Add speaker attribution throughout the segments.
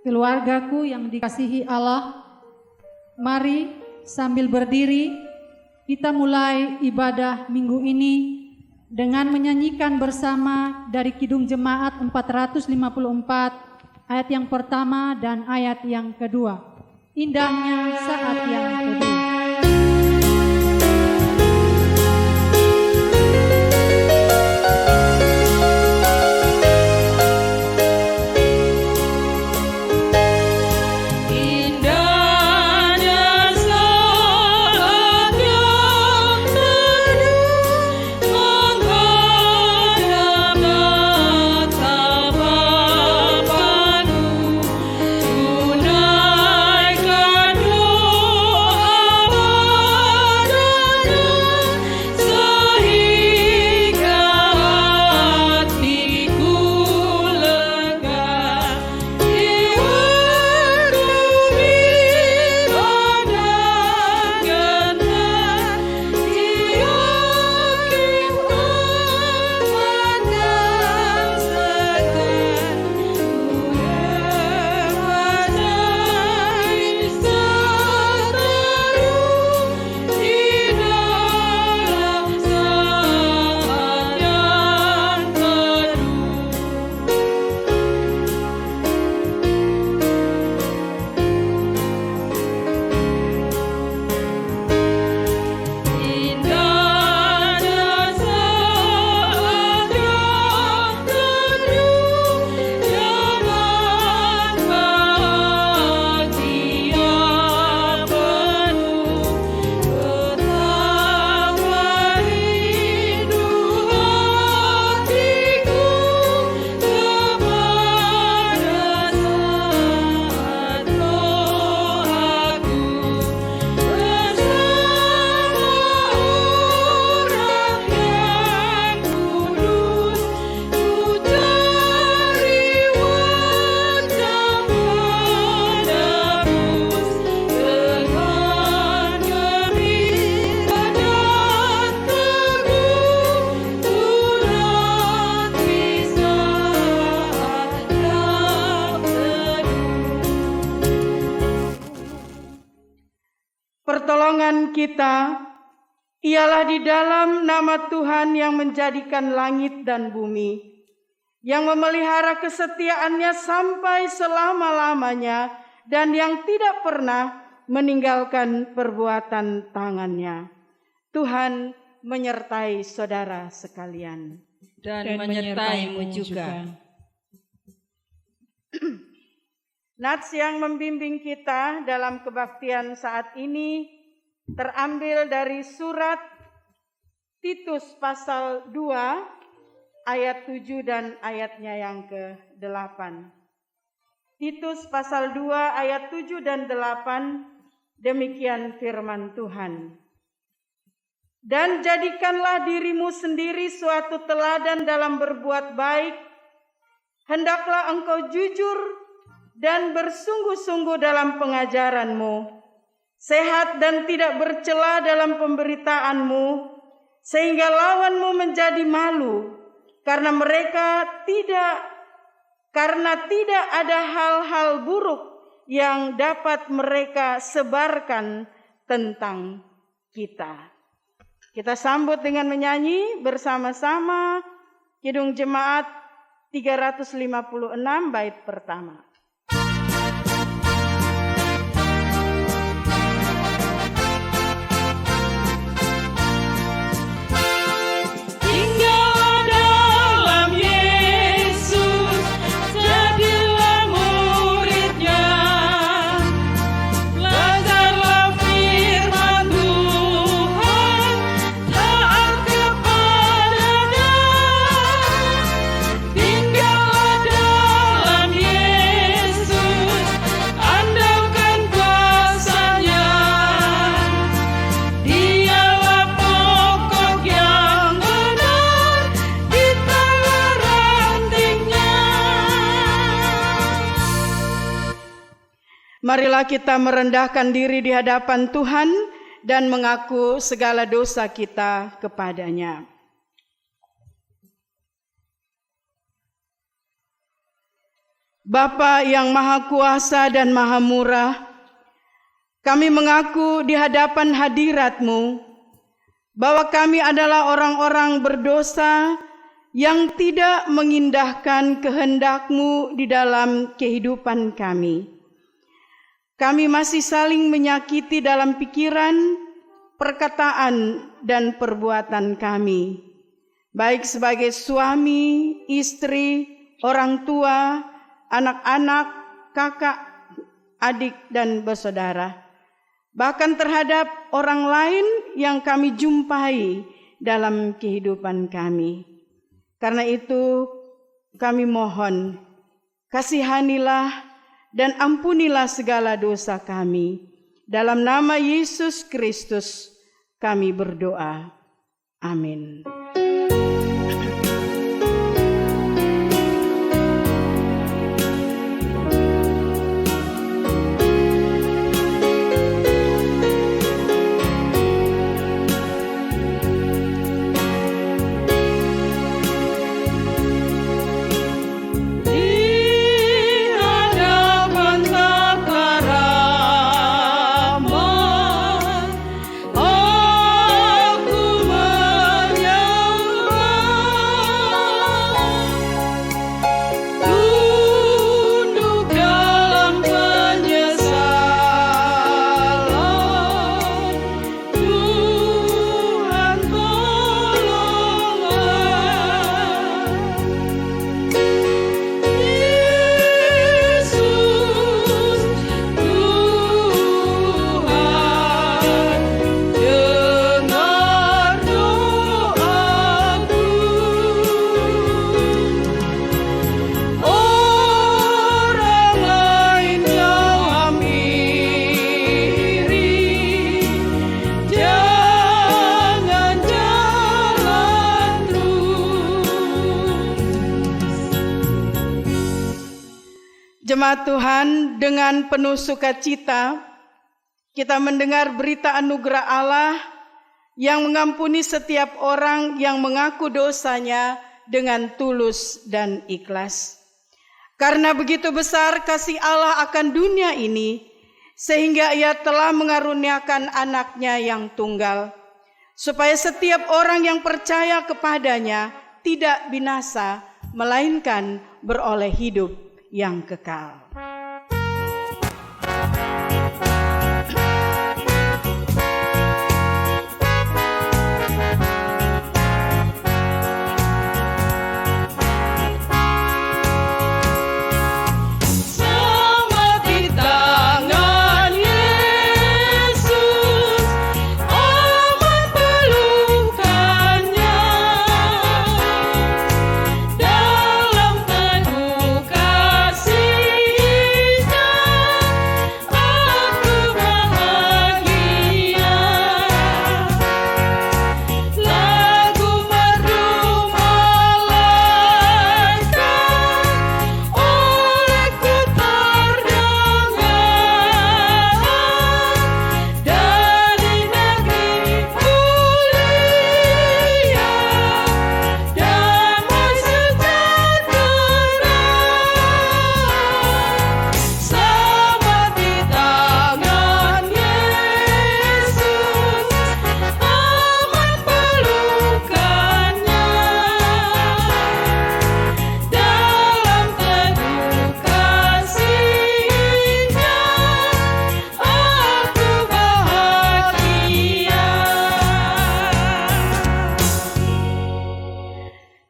Speaker 1: Keluargaku yang dikasihi Allah, mari sambil berdiri kita mulai ibadah minggu ini dengan menyanyikan bersama dari Kidung Jemaat 454 ayat yang pertama dan ayat yang kedua. Indahnya saat yang kedua.
Speaker 2: Pertolongan kita ialah di dalam nama Tuhan yang menjadikan langit dan bumi, yang memelihara kesetiaannya sampai selama-lamanya dan yang tidak pernah meninggalkan perbuatan tangannya. Tuhan menyertai saudara sekalian.
Speaker 3: Dan menyertai-Mu juga.
Speaker 2: Nats yang membimbing kita dalam kebaktian saat ini terambil dari surat Titus pasal 2 ayat 7 dan ayatnya yang ke-8. Titus pasal 2 ayat 7 dan 8, demikian firman Tuhan. Dan jadikanlah dirimu sendiri suatu teladan dalam berbuat baik, hendaklah engkau jujur dan bersungguh-sungguh dalam pengajaranmu, sehat dan tidak bercela dalam pemberitaanmu, sehingga lawanmu menjadi malu, karena tidak ada hal-hal buruk yang dapat mereka sebarkan tentang kita. Kita sambut dengan menyanyi bersama-sama Kidung Jemaat 356 bait pertama. Marilah kita merendahkan diri di hadapan Tuhan dan mengaku segala dosa kita kepadanya. Bapa yang Maha Kuasa dan Maha Murah, kami mengaku di hadapan hadirat-Mu bahwa kami adalah orang-orang berdosa yang tidak mengindahkan kehendak-Mu di dalam kehidupan kami. Kami masih saling menyakiti dalam pikiran, perkataan, dan perbuatan kami, baik sebagai suami, istri, orang tua, anak-anak, kakak, adik, dan bersaudara, bahkan terhadap orang lain yang kami jumpai dalam kehidupan kami. Karena itu kami mohon, kasihanilah dan ampunilah segala dosa kami. Dalam nama Yesus Kristus kami berdoa. Amin. Jemaat Tuhan, dengan penuh sukacita kita mendengar berita anugerah Allah yang mengampuni setiap orang yang mengaku dosanya dengan tulus dan ikhlas. Karena begitu besar kasih Allah akan dunia ini, sehingga Ia telah mengaruniakan anaknya yang tunggal, supaya setiap orang yang percaya kepadanya tidak binasa, melainkan beroleh hidup yang kekal.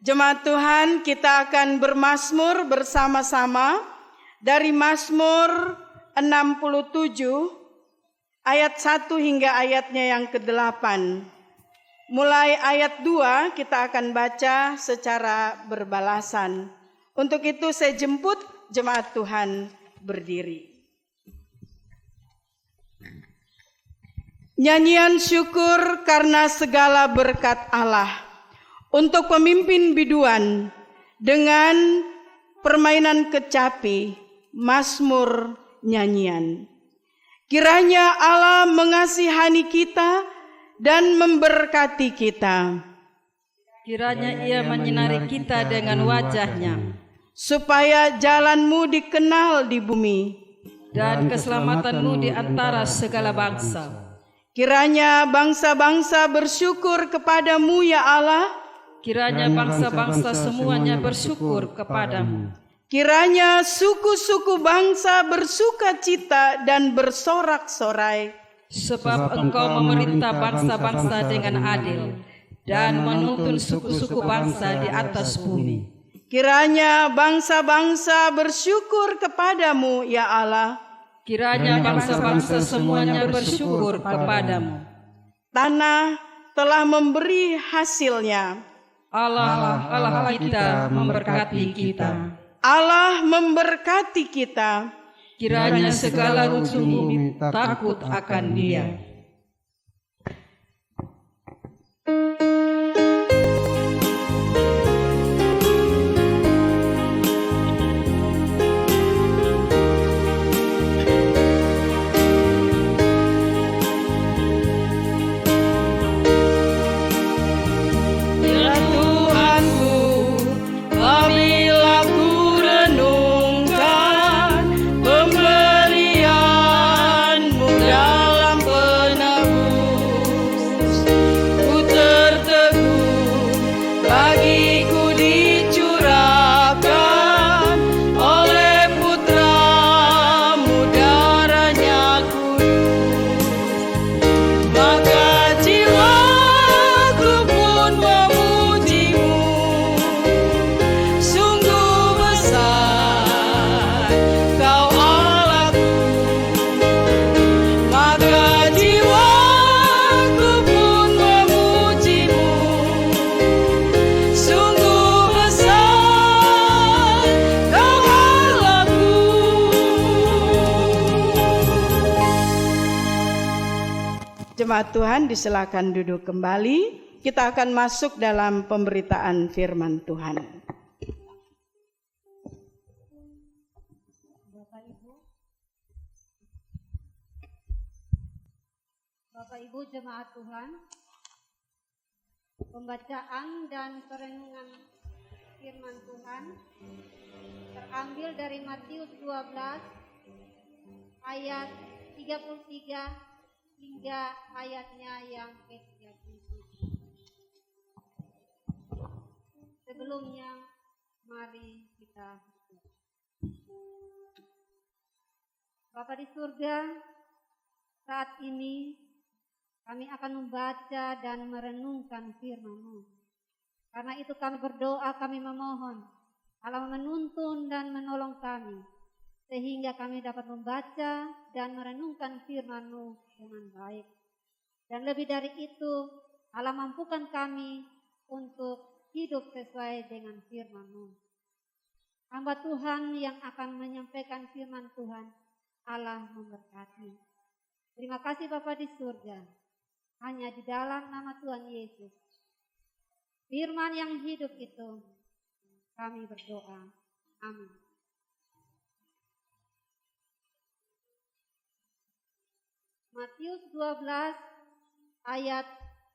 Speaker 2: Jemaat Tuhan, kita akan bermazmur bersama-sama dari Mazmur 67 ayat 1 hingga ayatnya yang ke-8. Mulai ayat 2 kita akan baca secara berbalasan. Untuk itu saya jemput jemaat Tuhan berdiri. Nyanyian syukur karena segala berkat Allah. Untuk pemimpin biduan dengan permainan kecapi, mazmur nyanyian. Kiranya Allah mengasihani kita dan memberkati kita.
Speaker 3: Kiranya Ia menyinari kita dengan wajah-Nya.
Speaker 2: supaya jalan-Mu dikenal di bumi
Speaker 3: dan keselamatan-Mu di antara segala bangsa.
Speaker 2: Kiranya bangsa-bangsa bersyukur kepada-Mu ya Allah.
Speaker 3: Kiranya bangsa-bangsa semuanya bersyukur kepadamu.
Speaker 2: Kiranya suku-suku bangsa bersuka cita dan bersorak-sorai.
Speaker 3: Sebab Engkau memerintah bangsa-bangsa dengan adil dan menuntun suku-suku bangsa di atas bumi.
Speaker 2: Kiranya bangsa-bangsa bersyukur kepadamu ya Allah.
Speaker 3: Kiranya bangsa-bangsa semuanya bersyukur kepadamu.
Speaker 2: Tanah telah memberi hasilnya.
Speaker 3: Allah kita memberkati kita.
Speaker 2: Allah memberkati kita.
Speaker 3: Kiranya segala rusuh bumi takut akan Dia.
Speaker 2: Jemaat Tuhan, disilakan duduk kembali. Kita akan masuk dalam pemberitaan firman Tuhan.
Speaker 1: Bapak Ibu jemaat Tuhan, pembacaan dan perenungan firman Tuhan terambil dari Matius 12 ayat 33 hingga ayatnya yang ke-37. Sebelumnya, mari kita berdoa. Bapa di surga, saat ini kami akan membaca dan merenungkan firman-Mu. Karena itu kami berdoa, kami memohon Allah menuntun dan menolong kami, sehingga kami dapat membaca dan merenungkan firman-Mu dengan baik. Dan lebih dari itu, Allah mampukan kami untuk hidup sesuai dengan firman-Mu. Hamba Tuhan yang akan menyampaikan firman Tuhan, Allah memberkati. Terima kasih Bapa di surga, hanya di dalam nama Tuhan Yesus, firman yang hidup itu, kami berdoa. Amin. Matius 12 ayat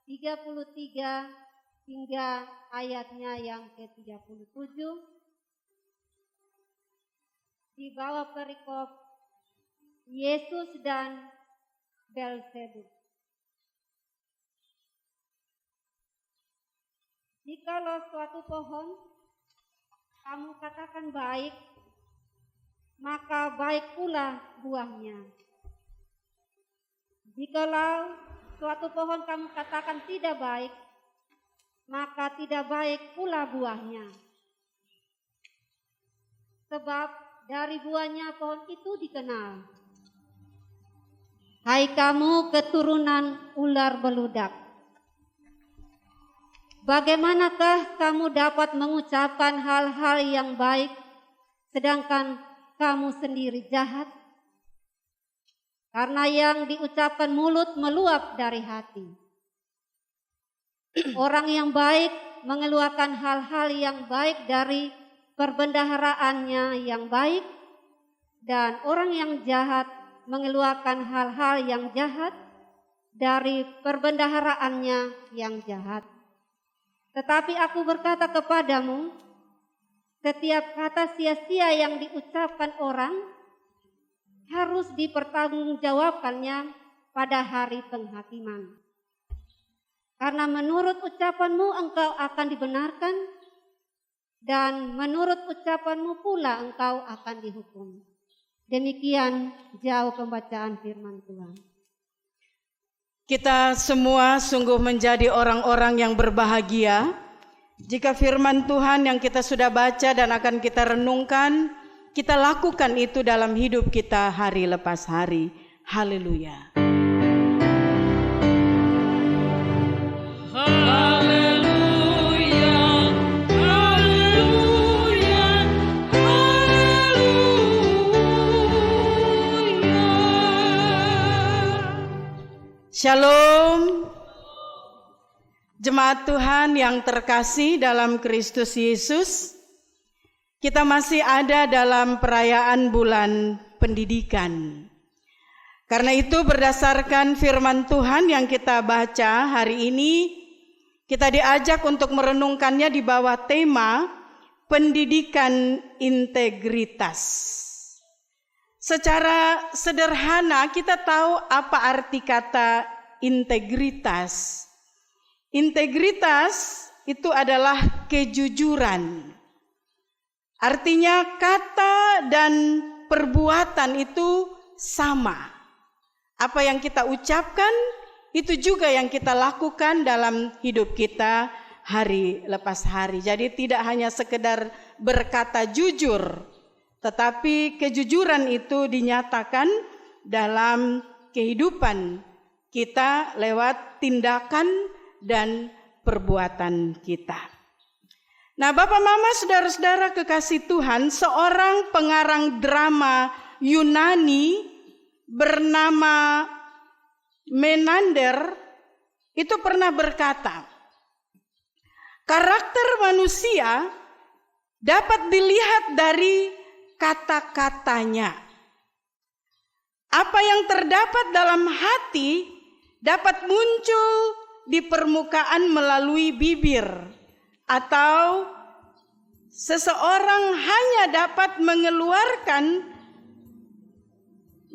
Speaker 1: 33 hingga ayatnya yang ke-37 di bawah perikop Yesus dan Beelzebub. Jikalau suatu pohon kamu katakan baik, maka baik pula buahnya. Jikalau suatu pohon kamu katakan tidak baik, maka tidak baik pula buahnya. Sebab dari buahnya pohon itu dikenal. Hai kamu keturunan ular beludak, bagaimanakah kamu dapat mengucapkan hal-hal yang baik, sedangkan kamu sendiri jahat? Karena yang diucapkan mulut meluap dari hati. Orang yang baik mengeluarkan hal-hal yang baik dari perbendaharaannya yang baik, dan orang yang jahat mengeluarkan hal-hal yang jahat dari perbendaharaannya yang jahat. Tetapi aku berkata kepadamu,
Speaker 4: Setiap kata sia-sia yang diucapkan orang harus dipertanggungjawabkannya pada hari penghakiman. Karena menurut ucapanmu engkau akan dibenarkan, dan menurut ucapanmu pula engkau akan dihukum. Demikian jauh pembacaan firman Tuhan.
Speaker 2: Kita semua sungguh menjadi orang-orang yang berbahagia jika firman Tuhan yang kita sudah baca dan akan kita renungkan, kita lakukan itu dalam hidup kita hari lepas hari. Haleluya. Shalom, jemaat Tuhan yang terkasih dalam Kristus Yesus. Kita masih ada dalam perayaan bulan pendidikan. Karena itu berdasarkan firman Tuhan yang kita baca hari ini, kita diajak untuk merenungkannya di bawah tema pendidikan integritas. Secara sederhana kita tahu apa arti kata integritas. Integritas itu adalah kejujuran. Artinya kata dan perbuatan itu sama. Apa yang kita ucapkan itu juga yang kita lakukan dalam hidup kita hari lepas hari. Jadi tidak hanya sekedar berkata jujur, tetapi kejujuran itu dinyatakan dalam kehidupan kita lewat tindakan dan perbuatan kita. Nah, Bapak Mama, saudara-saudara kekasih Tuhan, seorang pengarang drama Yunani bernama Menander itu pernah berkata, karakter manusia dapat dilihat dari kata-katanya. Apa yang terdapat dalam hati dapat muncul di permukaan melalui bibir, atau seseorang hanya dapat mengeluarkan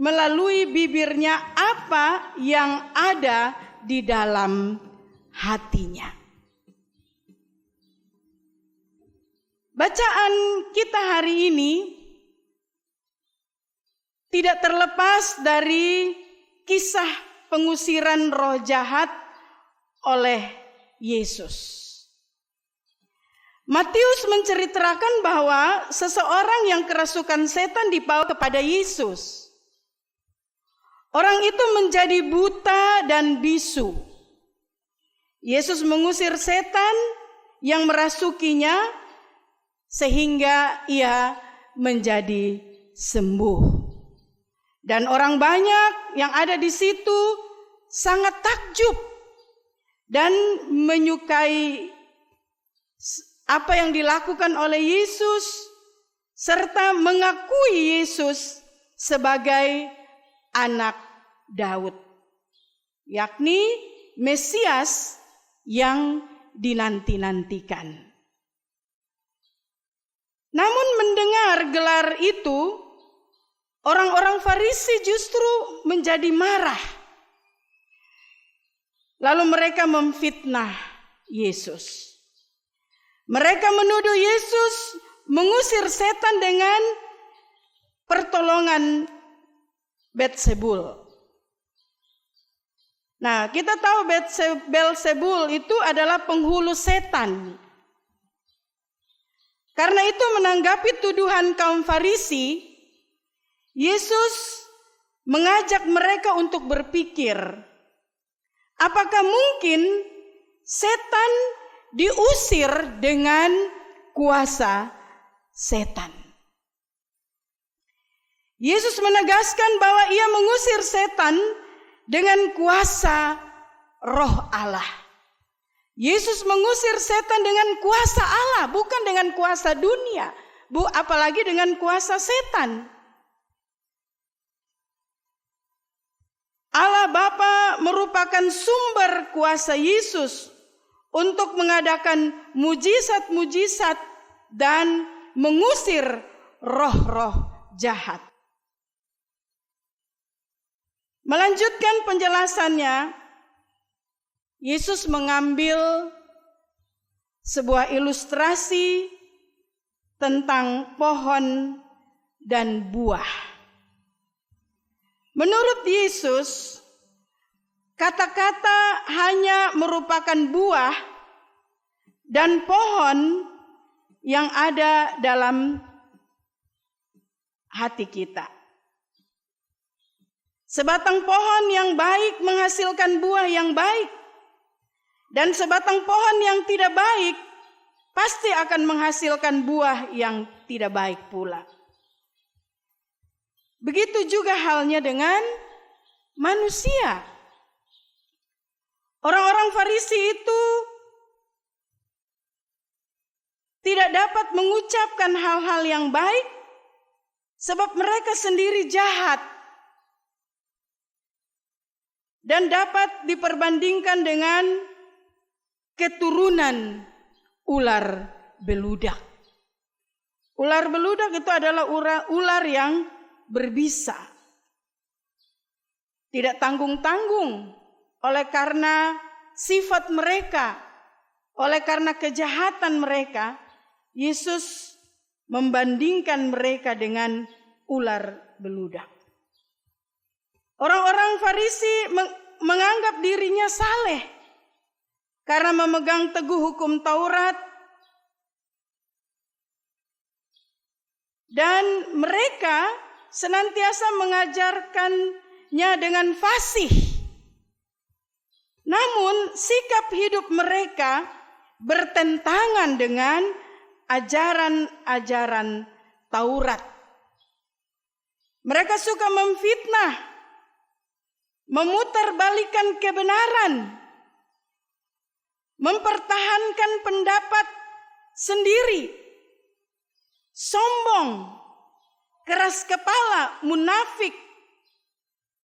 Speaker 2: melalui bibirnya apa yang ada di dalam hatinya. Bacaan kita hari ini tidak terlepas dari kisah pengusiran roh jahat oleh Yesus. Matius menceritakan bahwa seseorang yang kerasukan setan dibawa kepada Yesus. Orang itu menjadi buta dan bisu. Yesus mengusir setan yang merasukinya sehingga ia menjadi sembuh. Dan orang banyak yang ada di situ sangat takjub dan menyukai apa yang dilakukan oleh Yesus serta mengakui Yesus sebagai anak Daud, yakni Mesias yang dinanti-nantikan. Namun mendengar gelar itu, orang-orang Farisi justru menjadi marah. Lalu mereka memfitnah Yesus. Mereka menuduh Yesus mengusir setan dengan pertolongan Beelzebul. Nah, kita tahu Beelzebul itu adalah penghulu setan. Karena itu menanggapi tuduhan kaum Farisi, Yesus mengajak mereka untuk berpikir, apakah mungkin setan diusir dengan kuasa setan? Yesus menegaskan bahwa ia mengusir setan dengan kuasa Roh Allah. Yesus mengusir setan dengan kuasa Allah, bukan dengan kuasa dunia, apalagi dengan kuasa setan. Allah Bapa merupakan sumber kuasa Yesus untuk mengadakan mujizat-mujizat dan mengusir roh-roh jahat. Melanjutkan penjelasannya, Yesus mengambil sebuah ilustrasi tentang pohon dan buah. Menurut Yesus, kata-kata hanya merupakan buah dan pohon yang ada dalam hati kita. Sebatang pohon yang baik menghasilkan buah yang baik, dan sebatang pohon yang tidak baik pasti akan menghasilkan buah yang tidak baik pula. Begitu juga halnya dengan manusia. Orang-orang Farisi itu tidak dapat mengucapkan hal-hal yang baik sebab mereka sendiri jahat dan dapat diperbandingkan dengan keturunan ular beludak. Ular beludak itu adalah ular yang berbisa, tidak tanggung-tanggung oleh karena sifat mereka, oleh karena kejahatan mereka. Yesus membandingkan mereka dengan ular beludak. Orang-orang Farisi menganggap dirinya saleh karena memegang teguh hukum Taurat, dan mereka senantiasa mengajarkannya dengan fasih. Namun sikap hidup mereka bertentangan dengan ajaran-ajaran Taurat. Mereka suka memfitnah, memutarbalikkan kebenaran, mempertahankan pendapat sendiri, sombong, keras kepala, munafik,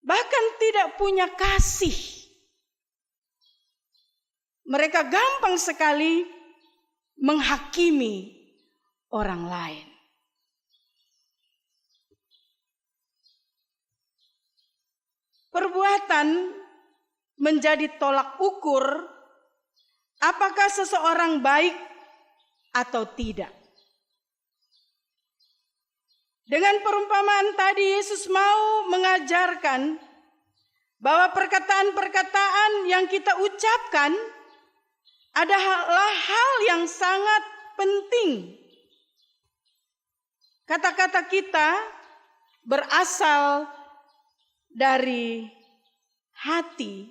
Speaker 2: bahkan tidak punya kasih. Mereka gampang sekali menghakimi orang lain. Perbuatan menjadi tolak ukur apakah seseorang baik atau tidak. Dengan perumpamaan tadi, Yesus mau mengajarkan bahwa perkataan-perkataan yang kita ucapkan adalah hal yang sangat penting. Kata-kata kita berasal dari hati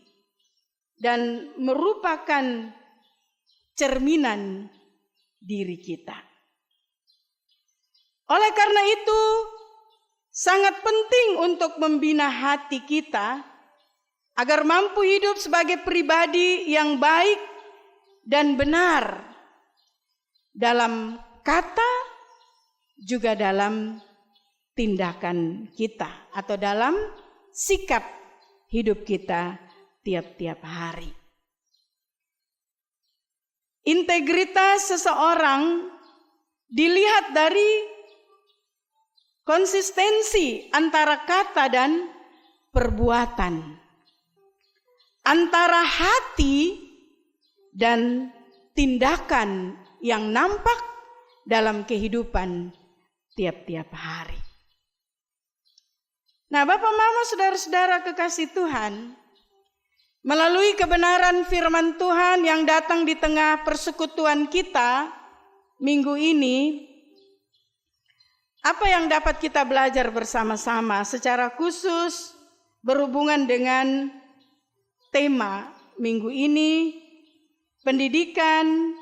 Speaker 2: dan merupakan cerminan diri kita. Oleh karena itu, sangat penting untuk membina hati kita agar mampu hidup sebagai pribadi yang baik dan benar dalam kata juga dalam tindakan kita atau dalam sikap hidup kita tiap-tiap hari. Integritas seseorang dilihat dari konsistensi antara kata dan perbuatan, antara hati dan tindakan yang nampak dalam kehidupan tiap-tiap hari. Nah, Bapak, Mama, saudara-saudara kekasih Tuhan, melalui kebenaran firman Tuhan yang datang di tengah persekutuan kita minggu ini, apa yang dapat kita belajar bersama-sama secara khusus berhubungan dengan tema minggu ini, pendidikan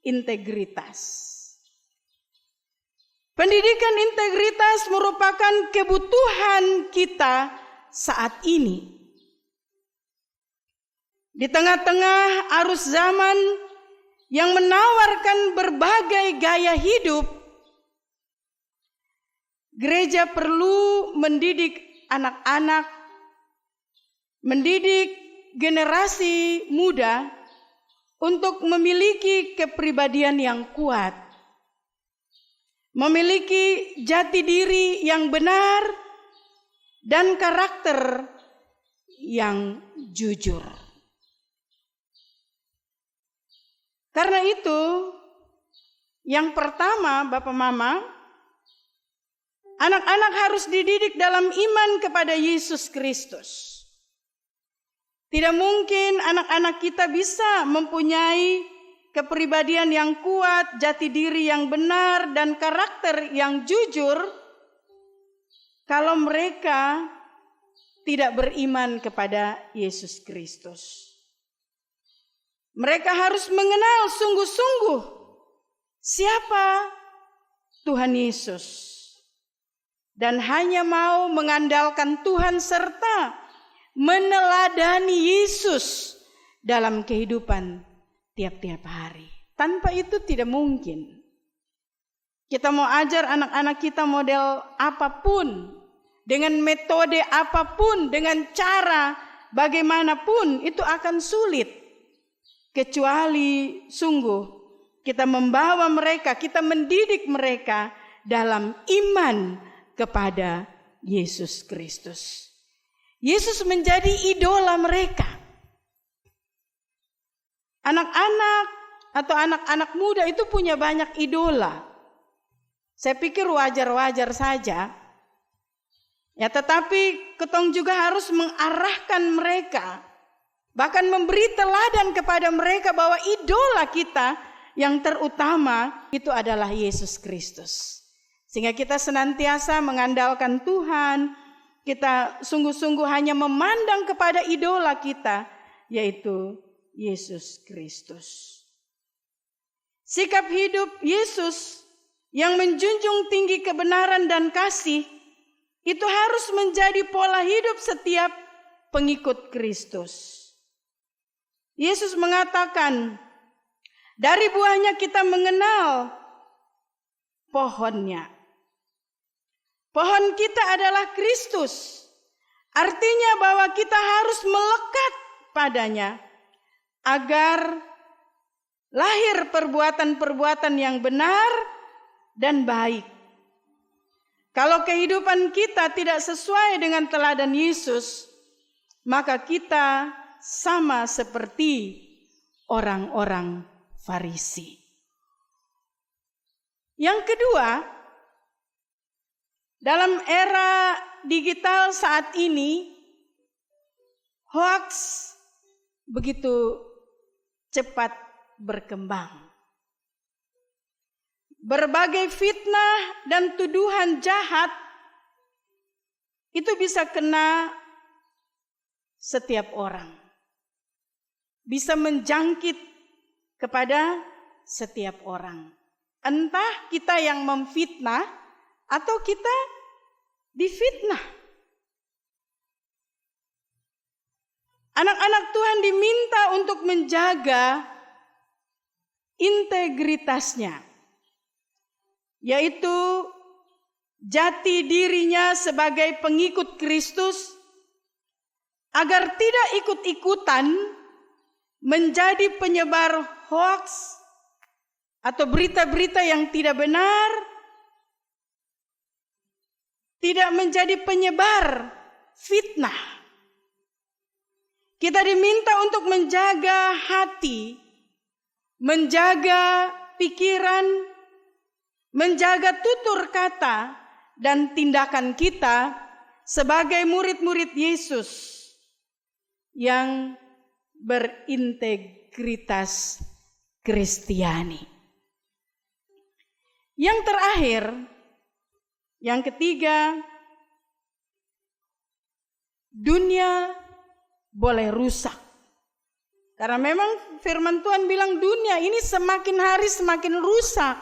Speaker 2: integritas. Pendidikan integritas merupakan kebutuhan kita saat ini. Di tengah-tengah arus zaman yang menawarkan berbagai gaya hidup, gereja perlu mendidik anak-anak, mendidik generasi muda untuk memiliki kepribadian yang kuat, memiliki jati diri yang benar dan karakter yang jujur. Karena itu, yang pertama, Bapak Mama, anak-anak harus dididik dalam iman kepada Yesus Kristus. Tidak mungkin anak-anak kita bisa mempunyai kepribadian yang kuat, jati diri yang benar, dan karakter yang jujur kalau mereka tidak beriman kepada Yesus Kristus. Mereka harus mengenal sungguh-sungguh siapa Tuhan Yesus dan hanya mau mengandalkan Tuhan serta meneladani Yesus dalam kehidupan tiap-tiap hari. Tanpa itu tidak mungkin. Kita mau ajar anak-anak kita model apapun, dengan metode apapun, dengan cara bagaimanapun, itu akan sulit. Kecuali sungguh kita membawa mereka, kita mendidik mereka dalam iman kepada Yesus Kristus. Yesus menjadi idola mereka. Anak-anak atau anak-anak muda itu punya banyak idola. Saya pikir wajar-wajar saja. Ya, tetapi ketong juga harus mengarahkan mereka. Bahkan memberi teladan kepada mereka bahwa idola kita yang terutama itu adalah Yesus Kristus. Sehingga kita senantiasa mengandalkan Tuhan. Kita sungguh-sungguh hanya memandang kepada idola kita, yaitu Yesus Kristus. Sikap hidup Yesus yang menjunjung tinggi kebenaran dan kasih, itu harus menjadi pola hidup setiap pengikut Kristus. Yesus mengatakan, dari buahnya kita mengenal pohonnya. Pohon kita adalah Kristus. Artinya bahwa kita harus melekat padanya agar lahir perbuatan-perbuatan yang benar dan baik. Kalau kehidupan kita tidak sesuai dengan teladan Yesus, maka kita sama seperti orang-orang Farisi. Yang kedua, dalam era digital saat ini, hoax begitu cepat berkembang. Berbagai fitnah dan tuduhan jahat itu bisa kena setiap orang. Bisa menjangkit kepada setiap orang. Entah kita yang memfitnah atau kita difitnah. Anak-anak Tuhan diminta untuk menjaga integritasnya, yaitu jati dirinya sebagai pengikut Kristus, agar tidak ikut-ikutan menjadi penyebar hoaks atau berita-berita yang tidak benar, tidak menjadi penyebar fitnah. Kita diminta untuk menjaga hati, menjaga pikiran, menjaga tutur kata dan tindakan kita sebagai murid-murid Yesus yang berintegritas Kristiani. Yang terakhir, yang ketiga, dunia boleh rusak. Karena memang firman Tuhan bilang dunia ini semakin hari semakin rusak.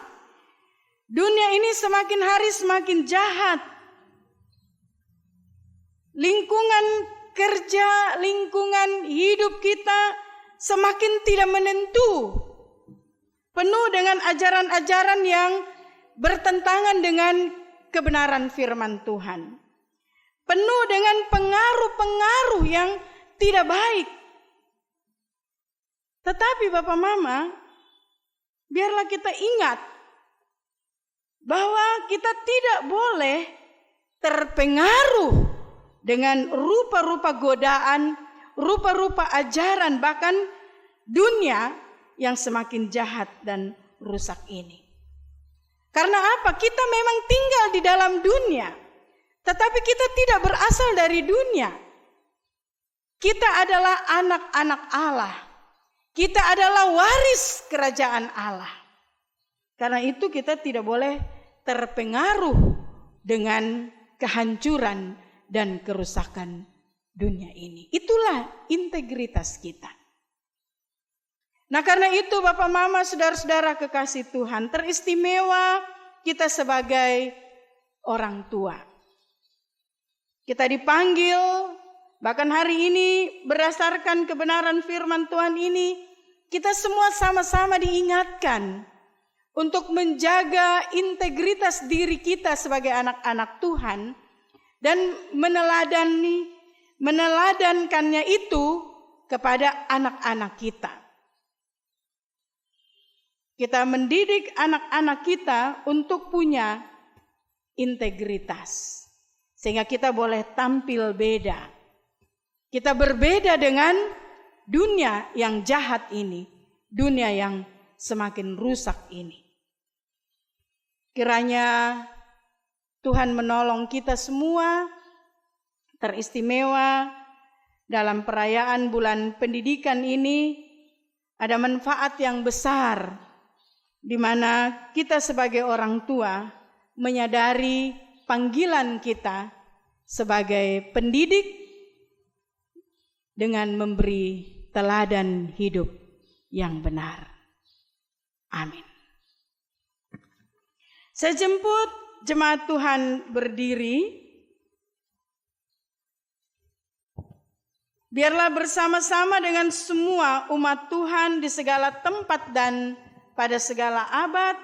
Speaker 2: Dunia ini semakin hari semakin jahat. Lingkungan kerja, lingkungan hidup kita semakin tidak menentu. Penuh dengan ajaran-ajaran yang bertentangan dengan kebenaran firman Tuhan. Penuh dengan pengaruh-pengaruh yang tidak baik. Tetapi Bapak Mama, biarlah kita ingat bahwa kita tidak boleh terpengaruh dengan rupa-rupa godaan, rupa-rupa ajaran, bahkan dunia yang semakin jahat dan rusak ini. Karena apa? Kita memang tinggal di dalam dunia, tetapi kita tidak berasal dari dunia. Kita adalah anak-anak Allah. Kita adalah waris kerajaan Allah. Karena itu kita tidak boleh terpengaruh dengan kehancuran dan kerusakan dunia ini. Itulah integritas kita. Nah, karena itu Bapak Mama, saudara-saudara kekasih Tuhan, teristimewa kita sebagai orang tua. Kita dipanggil, bahkan hari ini berdasarkan kebenaran firman Tuhan ini, kita semua sama-sama diingatkan untuk menjaga integritas diri kita sebagai anak-anak Tuhan dan meneladankannya itu kepada anak-anak kita. Kita mendidik anak-anak kita untuk punya integritas, sehingga kita boleh tampil beda. Kita berbeda dengan dunia yang jahat ini, dunia yang semakin rusak ini. Kiranya Tuhan menolong kita semua, teristimewa dalam perayaan bulan pendidikan ini, ada manfaat yang besar, di mana kita sebagai orang tua menyadari panggilan kita sebagai pendidik dengan memberi teladan hidup yang benar. Amin. Saya jemput jemaat Tuhan berdiri. Biarlah bersama-sama dengan semua umat Tuhan di segala tempat dan pada segala abad,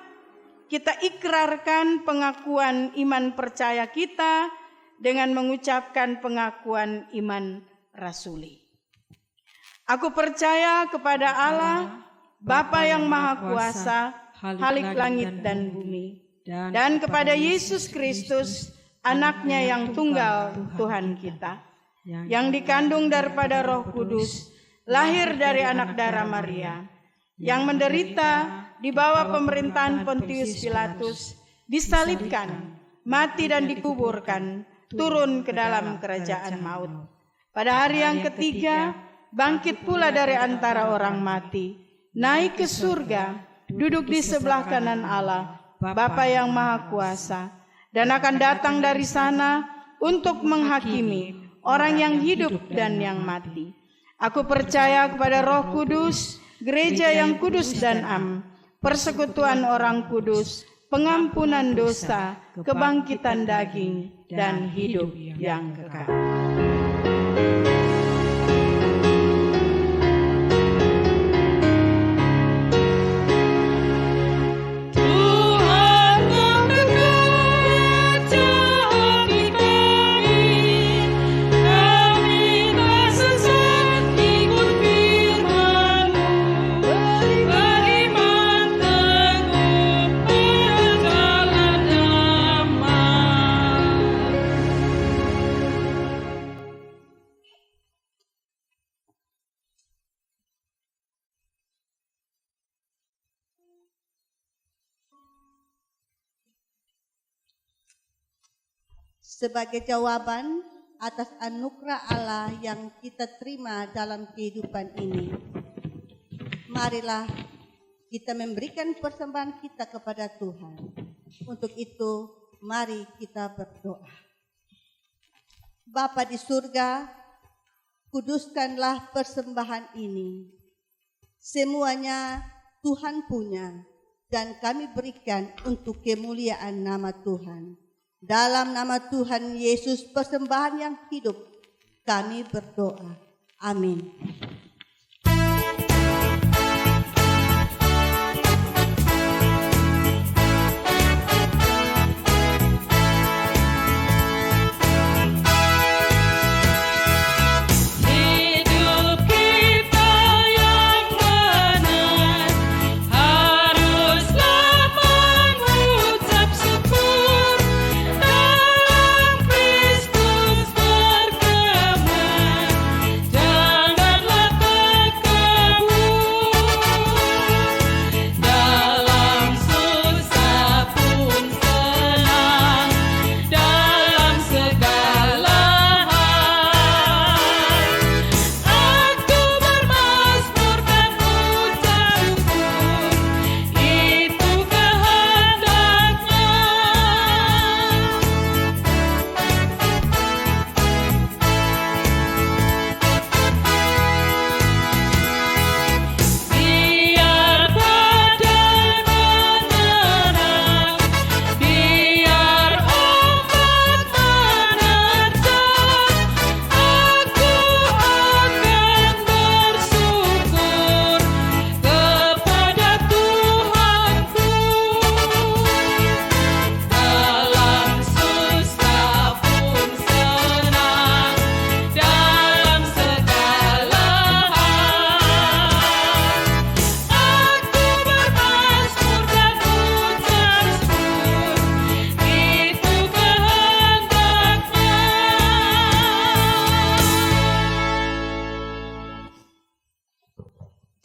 Speaker 2: kita ikrarkan pengakuan iman percaya kita dengan mengucapkan pengakuan iman rasuli. Aku percaya kepada Allah, Bapa yang Maha Kuasa, Khalik langit dan bumi, dan kepada Yesus Kristus, anaknya yang tunggal Tuhan kita, yang dikandung daripada Roh Kudus, lahir dari anak darah Maria, yang menderita di bawah pemerintahan Pontius Pilatus, disalibkan, mati dan dikuburkan, turun ke dalam kerajaan maut. Pada hari yang ketiga, bangkit pula dari antara orang mati, naik ke surga, duduk di sebelah kanan Allah, Bapa yang Maha Kuasa, dan akan datang dari sana untuk menghakimi orang yang hidup dan yang mati. Aku percaya kepada Roh Kudus, gereja yang kudus dan am, persekutuan orang kudus, pengampunan dosa, kebangkitan daging, dan hidup yang kekal.
Speaker 5: Sebagai jawaban atas anugerah Allah yang kita terima dalam kehidupan ini, marilah kita memberikan persembahan kita kepada Tuhan. Untuk itu, mari kita berdoa. Bapa di surga, kuduskanlah persembahan ini. Semuanya Tuhan punya dan kami berikan untuk kemuliaan nama Tuhan. Dalam nama Tuhan Yesus, persembahan yang hidup, kami berdoa. Amin.
Speaker 3: Haruslah mengucap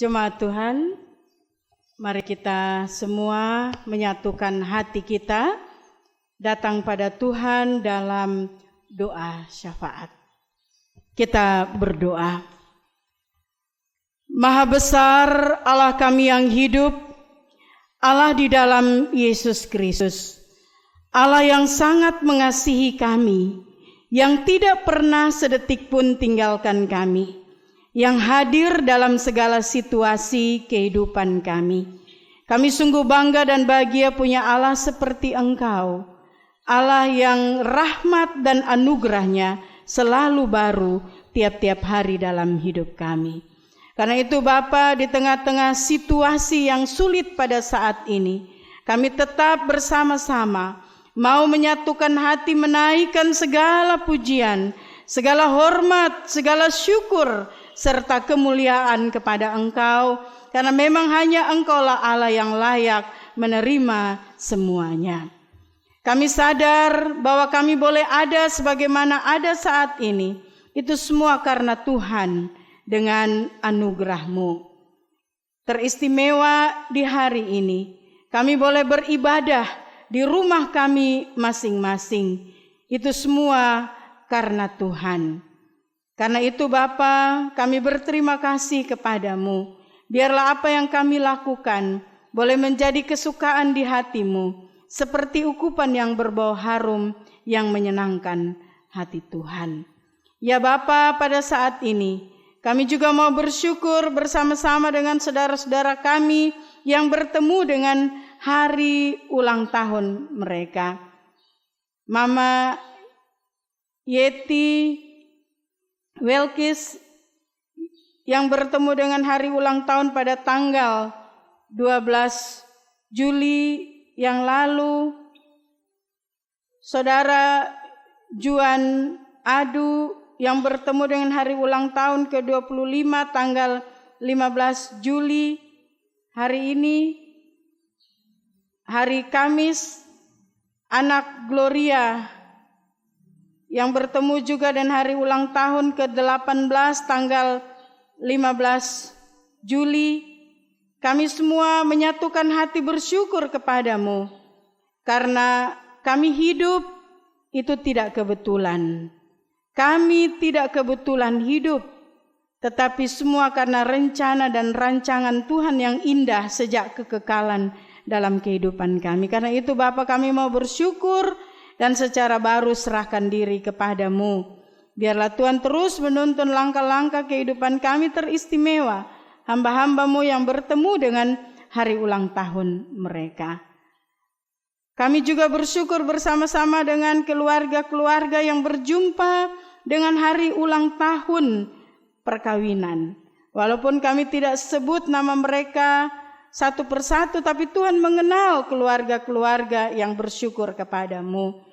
Speaker 2: Jemaat Tuhan, mari kita semua menyatukan hati kita datang pada Tuhan dalam doa syafaat. Kita berdoa. Maha besar Allah kami yang hidup, Allah di dalam Yesus Kristus, Allah yang sangat mengasihi kami, yang tidak pernah sedetik pun tinggalkan kami, yang hadir dalam segala situasi kehidupan kami. Kami sungguh bangga dan bahagia punya Allah seperti Engkau, Allah yang rahmat dan anugerahnya selalu baru tiap-tiap hari dalam hidup kami. Karena itu Bapa, di tengah-tengah situasi yang sulit pada saat ini, kami tetap bersama-sama mau menyatukan hati menaikkan segala pujian, segala hormat, segala syukur, serta kemuliaan kepada Engkau, karena memang hanya Engkaulah Allah yang layak menerima semuanya. Kami sadar bahwa kami boleh ada sebagaimana ada saat ini, itu semua karena Tuhan dengan anugerah-Mu. Teristimewa di hari ini, kami boleh beribadah di rumah kami masing-masing, itu semua karena Tuhan. Karena itu Bapa, kami berterima kasih kepadamu. Biarlah apa yang kami lakukan boleh menjadi kesukaan di hati-Mu, seperti ukupan yang berbau harum yang menyenangkan hati Tuhan. Ya Bapa, pada saat ini kami juga mau bersyukur bersama-sama dengan saudara-saudara kami yang bertemu dengan hari ulang tahun mereka. Mama Yeti Welkis yang bertemu dengan hari ulang tahun pada tanggal 12 Juli yang lalu, Saudara Juan Adu yang bertemu dengan hari ulang tahun ke-25 tanggal 15 Juli, hari ini hari Kamis, anak Gloria yang bertemu juga dan hari ulang tahun ke-18 tanggal 15 Juli, kami semua menyatukan hati bersyukur kepadamu, karena kami hidup itu tidak kebetulan. Kami tidak kebetulan hidup, tetapi semua karena rencana dan rancangan Tuhan yang indah sejak kekekalan dalam kehidupan kami. Karena itu Bapa, kami mau bersyukur dan secara baru serahkan diri kepadamu. Biarlah Tuhan terus menuntun langkah-langkah kehidupan kami teristimewa, hamba-hambamu yang bertemu dengan hari ulang tahun mereka. Kami juga bersyukur bersama-sama dengan keluarga-keluarga yang berjumpa dengan hari ulang tahun perkawinan. Walaupun kami tidak sebut nama mereka satu persatu, tapi Tuhan mengenal keluarga-keluarga yang bersyukur kepadamu.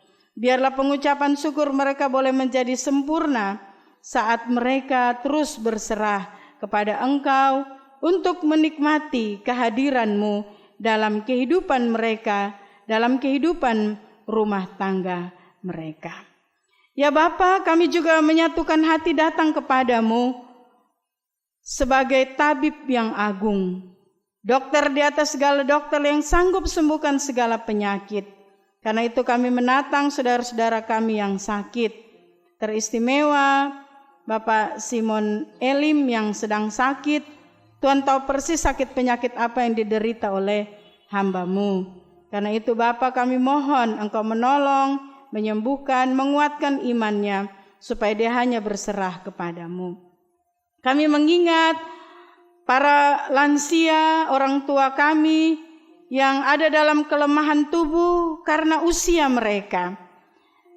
Speaker 2: Biarlah pengucapan syukur mereka boleh menjadi sempurna saat mereka terus berserah kepada Engkau untuk menikmati kehadiran-Mu dalam kehidupan mereka, dalam kehidupan rumah tangga mereka. Ya Bapa, kami juga menyatukan hati datang kepadamu sebagai tabib yang agung, dokter di atas segala dokter yang sanggup sembuhkan segala penyakit. Karena itu kami menatang saudara-saudara kami yang sakit. Teristimewa Bapak Simon Elim yang sedang sakit. Tuhan tahu persis sakit penyakit apa yang diderita oleh hamba-Mu. Karena itu Bapa, kami mohon Engkau menolong, menyembuhkan, menguatkan imannya, supaya dia hanya berserah kepadamu. Kami mengingat para lansia, orang tua kami yang ada dalam kelemahan tubuh karena usia mereka.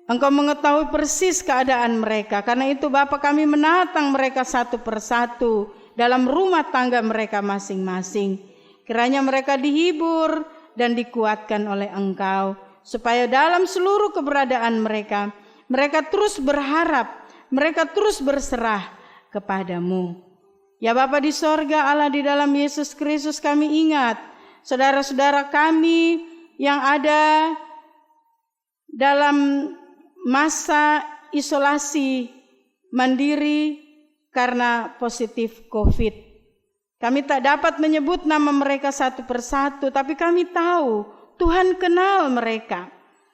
Speaker 2: Engkau mengetahui persis keadaan mereka. Karena itu Bapa, kami menatang mereka satu persatu dalam rumah tangga mereka masing-masing. Kiranya mereka dihibur dan dikuatkan oleh Engkau, supaya dalam seluruh keberadaan mereka, mereka terus berharap, mereka terus berserah kepadamu. Ya Bapa di sorga, Allah di dalam Yesus Kristus, kami ingat saudara-saudara kami yang ada dalam masa isolasi mandiri karena positif COVID. Kami tak dapat menyebut nama mereka satu persatu, tapi kami tahu Tuhan kenal mereka.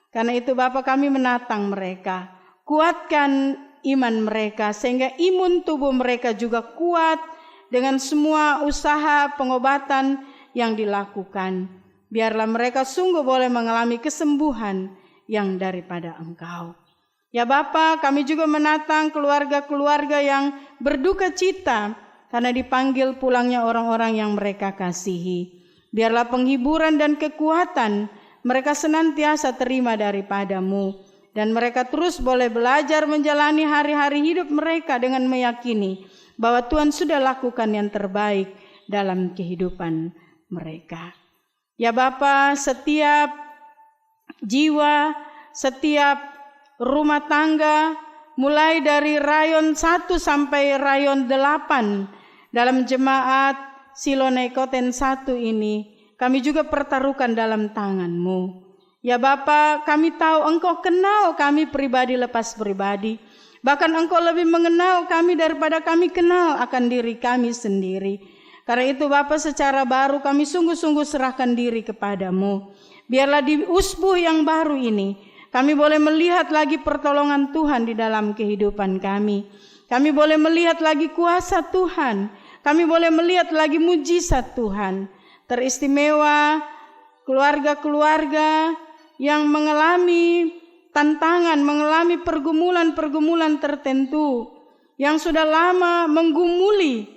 Speaker 2: Karena itu Bapa, kami menatang mereka. Kuatkan iman mereka sehingga imun tubuh mereka juga kuat dengan semua usaha pengobatan yang dilakukan. Biarlah mereka sungguh boleh mengalami kesembuhan yang daripada Engkau. Ya Bapa, kami juga menatang keluarga-keluarga yang berduka cita karena dipanggil pulangnya orang-orang yang mereka kasihi. Biarlah penghiburan dan kekuatan mereka senantiasa terima daripada-Mu, dan mereka terus boleh belajar menjalani hari-hari hidup mereka dengan meyakini bahwa Tuhan sudah lakukan yang terbaik dalam kehidupan mereka. Ya Bapa, setiap jiwa, setiap rumah tangga, mulai dari rayon 1 sampai rayon 8 dalam jemaat Silonai Koten 1 ini, kami juga pertaruhkan dalam tangan-Mu. Ya Bapa, kami tahu Engkau kenal kami pribadi lepas pribadi. Bahkan Engkau lebih mengenal kami daripada kami kenal akan diri kami sendiri. Karena itu Bapa, secara baru kami sungguh-sungguh serahkan diri kepada-Mu. Biarlah di usbuh yang baru ini, kami boleh melihat lagi pertolongan Tuhan di dalam kehidupan kami. Kami boleh melihat lagi kuasa Tuhan. Kami boleh melihat lagi mujizat Tuhan. Teristimewa keluarga-keluarga yang mengalami tantangan, mengalami pergumulan-pergumulan tertentu yang sudah lama menggumuli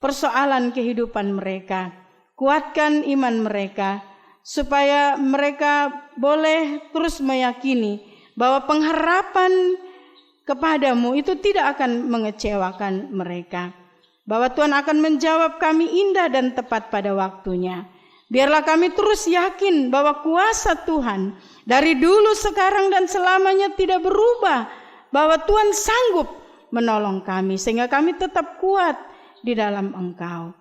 Speaker 2: persoalan kehidupan mereka. Kuatkan iman mereka supaya mereka boleh terus meyakini bahwa pengharapan kepada-Mu itu tidak akan mengecewakan mereka. Bahwa Tuhan akan menjawab kami indah dan tepat pada waktunya. Biarlah kami terus yakin bahwa kuasa Tuhan dari dulu, sekarang, dan selamanya tidak berubah. Bahwa Tuhan sanggup menolong kami sehingga kami tetap kuat di dalam Engkau.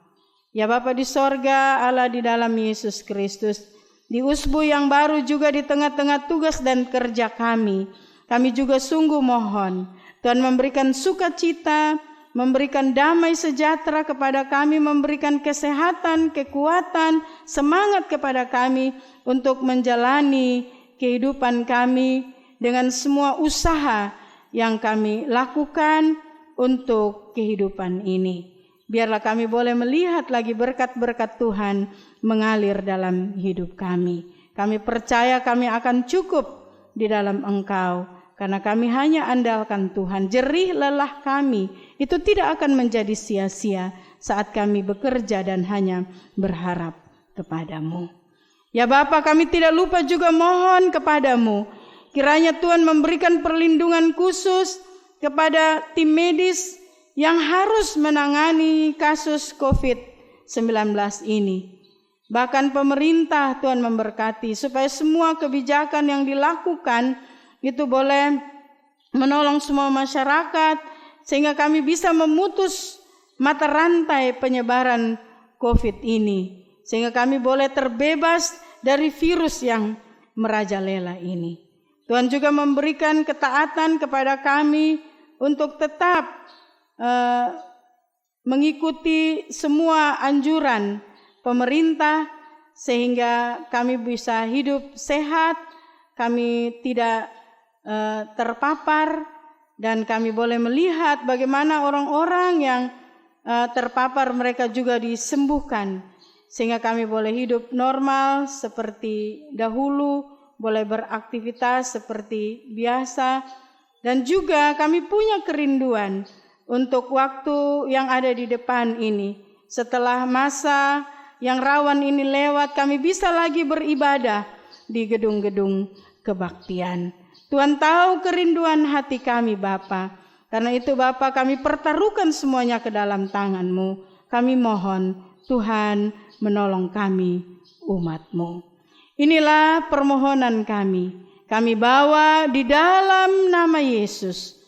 Speaker 2: Ya Bapa di sorga, Allah di dalam Yesus Kristus, di usbu yang baru juga di tengah-tengah tugas dan kerja kami juga sungguh mohon Tuhan memberikan sukacita, memberikan damai sejahtera kepada kami, memberikan kesehatan, kekuatan, semangat kepada kami untuk menjalani kehidupan kami dengan semua usaha yang kami lakukan untuk kehidupan ini. Biarlah kami boleh melihat lagi berkat-berkat Tuhan mengalir dalam hidup kami. Kami percaya kami akan cukup di dalam Engkau, karena kami hanya andalkan Tuhan. Jerih lelah kami itu tidak akan menjadi sia-sia saat kami bekerja dan hanya berharap kepada-Mu. Ya Bapa, kami tidak lupa juga mohon kepada-Mu, kiranya Tuhan memberikan perlindungan khusus kepada tim medis yang harus menangani kasus COVID-19 ini. Bahkan pemerintah Tuhan memberkati supaya semua kebijakan yang dilakukan itu boleh menolong semua masyarakat sehingga kami bisa memutus mata rantai penyebaran COVID ini. Sehingga kami boleh terbebas dari virus yang merajalela ini. Tuhan juga memberikan ketaatan kepada kami untuk tetap mengikuti semua anjuran pemerintah sehingga kami bisa hidup sehat, kami tidak terpapar, dan kami boleh melihat bagaimana orang-orang yang terpapar mereka juga disembuhkan sehingga kami boleh hidup normal seperti dahulu, boleh beraktivitas seperti biasa, dan juga kami punya kerinduan untuk waktu yang ada di depan ini. Setelah masa yang rawan ini lewat, kami bisa lagi beribadah di gedung-gedung kebaktian. Tuhan tahu kerinduan hati kami Bapa. Karena itu Bapa, kami pertaruhkan semuanya ke dalam tangan-Mu. Kami mohon Tuhan menolong kami umat-Mu. Inilah permohonan kami. Kami bawa di dalam nama Yesus,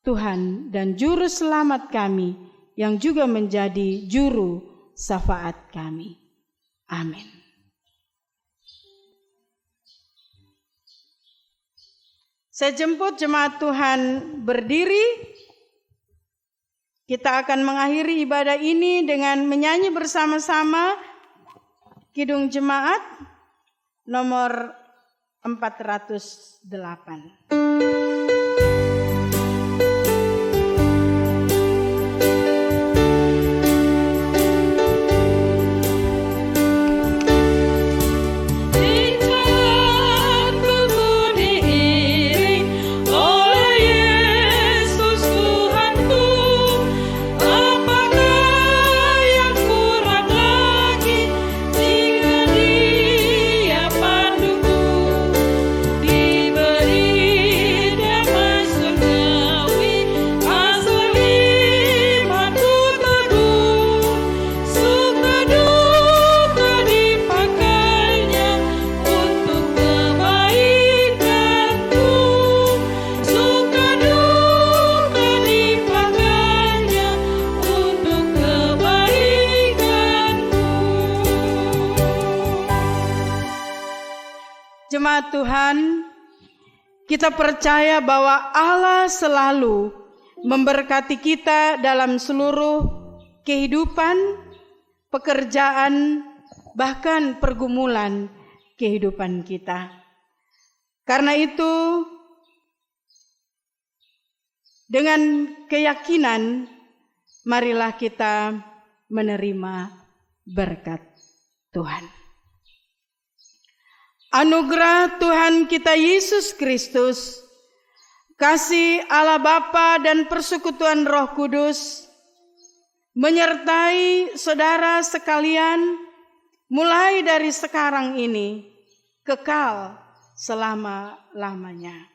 Speaker 2: Tuhan dan Juru Selamat kami, yang juga menjadi Juru Syafaat kami. Amin. Saya jemput jemaat Tuhan berdiri. Kita akan mengakhiri ibadah ini dengan menyanyi bersama-sama Kidung Jemaat nomor 408. Jemaat Tuhan, kita percaya bahwa Allah selalu memberkati kita dalam seluruh kehidupan, pekerjaan, bahkan pergumulan kehidupan kita. Karena itu, dengan keyakinan, marilah kita menerima berkat Tuhan. Anugerah Tuhan kita Yesus Kristus, kasih Allah Bapa dan persekutuan Roh Kudus menyertai saudara sekalian mulai dari sekarang ini kekal selama-lamanya.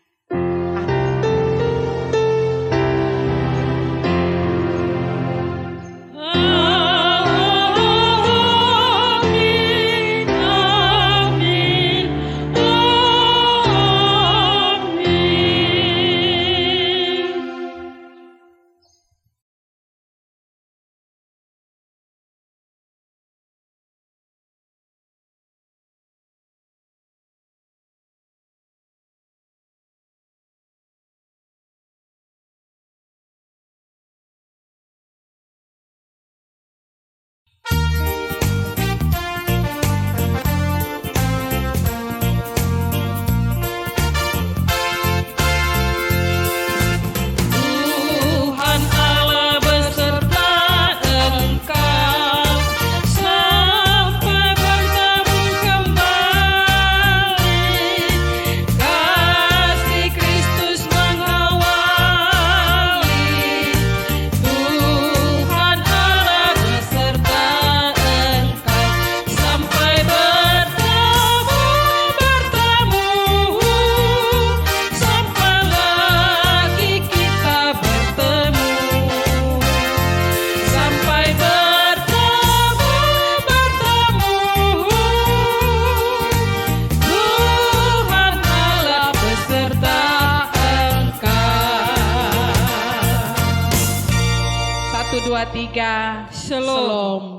Speaker 3: Shalom.